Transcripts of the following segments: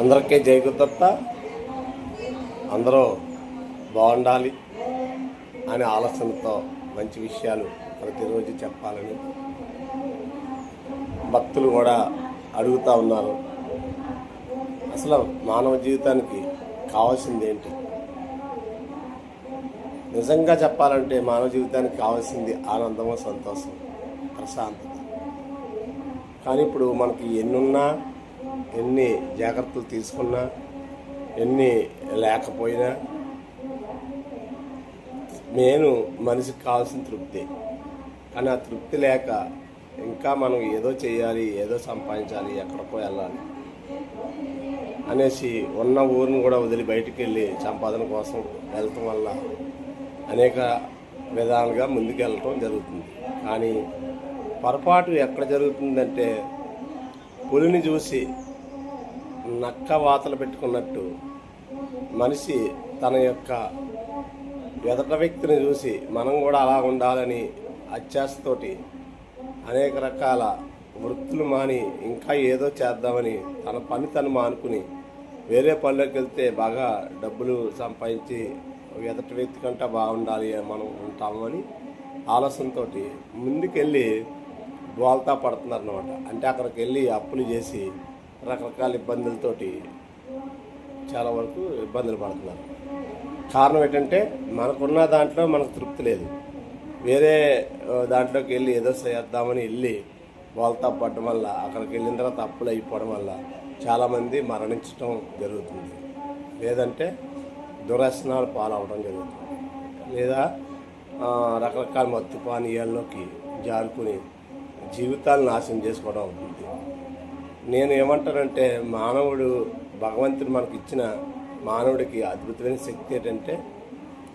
అందరికీ జై గురుదత్త. అందరూ బాగుండాలి అనే ఆలోచనతో మంచి విషయాలు ప్రతిరోజు చెప్పాలని భక్తులు కూడా అడుగుతూ ఉన్నారు. అసలు మానవ జీవితానికి కావాల్సింది ఏంటి? నిజంగా చెప్పాలంటే మానవ జీవితానికి కావాల్సింది ఆనందము, సంతోషం, ప్రశాంతత. కానీ ఇప్పుడు మనకి ఎన్నున్నా, ఎన్ని జాగ్రత్తలు తీసుకున్నా, ఎన్ని లేకపోయినా నేను మనిషికి కావాల్సిన తృప్తి. కానీ ఆ తృప్తి లేక ఇంకా మనం ఏదో చేయాలి, ఏదో సంపాదించాలి, ఎక్కడికో వెళ్ళాలి అనేసి ఉన్న ఊరిని కూడా వదిలి బయటికి వెళ్ళి సంపాదన కోసం వెళ్ళటం వల్ల అనేక విధాలుగా ముందుకు వెళ్ళటం జరుగుతుంది. కానీ పొరపాటు ఎక్కడ జరుగుతుందంటే, పులిని చూసి నక్క వాతలు పెట్టుకున్నట్టు మనిషి తన యొక్క ఎదట వ్యక్తిని చూసి మనం కూడా అలా ఉండాలని అత్యాశతోటి అనేక రకాల వృత్తులు మాని ఇంకా ఏదో చేద్దామని తన పని తను మానుకుని వేరే పనిలోకి వెళ్తే బాగా డబ్బులు సంపాదించి ఎదటి వ్యక్తి కంటే బాగుండాలి మనం ఉంటామని ఆలోచనతో ముందుకెళ్ళి బోల్తా పడుతున్నారు అన్నమాట. అంటే అక్కడికి వెళ్ళి అప్పులు చేసి రకరకాల ఇబ్బందులతోటి చాలా వరకు ఇబ్బందులు పడుతున్నారు. కారణం ఏంటంటే మనకున్న దాంట్లో మనకు తృప్తి లేదు. వేరే దాంట్లోకి వెళ్ళి ఏదో చేద్దామని వెళ్ళి బోల్తా పడడం వల్ల అక్కడికి వెళ్ళిన తర్వాత అప్పులు అయిపోవడం వల్ల చాలామంది మరణించడం జరుగుతుంది. లేదంటే దురసనాలు పాలవడం జరుగుతుంది. లేదా రకరకాల మత్తు పానీయాల్లోకి జారుకుని జీవితాలను నాశనం చేసుకోవడం అవుతుంది. నేను ఏమంటానంటే, మానవుడు భగవంతుడు మనకి ఇచ్చిన మానవుడికి అద్భుతమైన శక్తి ఏంటంటే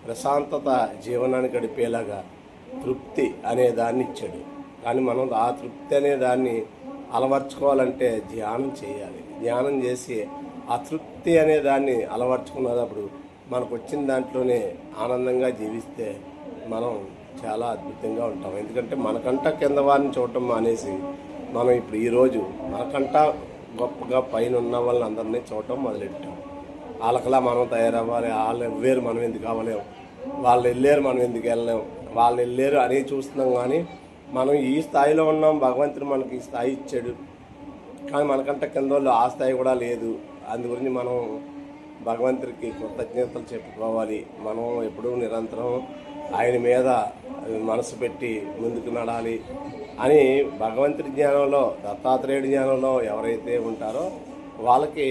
ప్రశాంతత జీవనాన్ని గడిపేలాగా తృప్తి అనే దాన్ని ఇచ్చాడు. కానీ మనం ఆ తృప్తి అనే దాన్ని అలవర్చుకోవాలంటే ధ్యానం చేయాలి. ధ్యానం చేసి ఆ తృప్తి అనే దాన్ని అలవర్చుకున్నప్పుడు మనకు వచ్చిన దాంట్లోనే ఆనందంగా జీవిస్తే మనం చాలా అద్భుతంగా ఉంటాం. ఎందుకంటే మనకంట కింద వారిని చూడటం మానేసి మనం ఇప్పుడు ఈరోజు మనకంట గొప్పగా పైన ఉన్న వాళ్ళని అందరినీ చూడటం మొదలెట్టాం. వాళ్ళకలా మనం తయారవ్వాలి, వాళ్ళు ఎవ్వేరు మనం ఎందుకు అవ్వలేము, వాళ్ళు వెళ్ళారు మనం ఎందుకు వెళ్ళలేము, వాళ్ళు వెళ్ళారు అని చూస్తున్నాం. కానీ మనం ఈ స్థాయిలో ఉన్నాం, భగవంతుడు మనకి ఈ స్థాయి ఇచ్చాడు. కానీ మనకంట కింద వాళ్ళు ఆ స్థాయి కూడా లేదు. అందు గురించి మనం భగవంతుడికి కృతజ్ఞతలు చెప్పుకోవాలి. మనం ఎప్పుడూ నిరంతరం ఆయన మీద మనసు పెట్టి ముందుకు నడాలి అని భగవంతుడి జ్ఞానంలో, దత్తాత్రేయుడి జ్ఞానంలో ఎవరైతే ఉంటారో వాళ్ళకి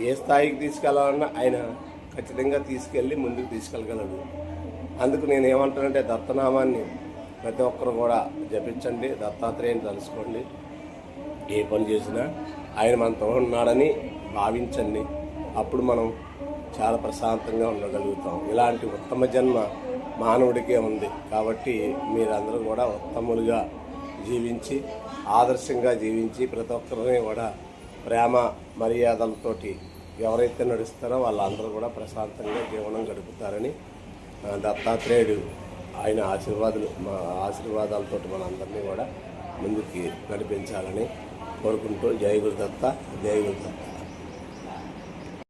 ఏ స్థాయికి తీసుకెళ్లాలన్నా ఆయన ఖచ్చితంగా తీసుకెళ్ళి ముందుకు తీసుకెళ్ళగలడు. అందుకు నేను ఏమంటానంటే, దత్తనామాన్ని ప్రతి ఒక్కరు కూడా జపించండి, దత్తాత్రేయుని తలుసుకోండి. ఏ పని చేసినా ఆయన మనతో ఉన్నాడని భావించండి. అప్పుడు మనం చాలా ప్రశాంతంగా ఉండగలుగుతాం. ఇలాంటి ఉత్తమ జన్మ మానవుడికే ఉంది. కాబట్టి మీరందరూ కూడా ఉత్తములుగా జీవించి, ఆదర్శంగా జీవించి, ప్రతి ఒక్కరిని కూడా ప్రేమ మర్యాదలతోటి ఎవరైతే నడుస్తారో వాళ్ళందరూ కూడా ప్రశాంతంగా జీవనం గడుపుతారని దత్తాత్రేయుడు ఆయన ఆశీర్వాదాలతో మనందరినీ కూడా ముందుకి నడిపించాలని కోరుకుంటూ జై గురుదత్త, జై గురుదత్త.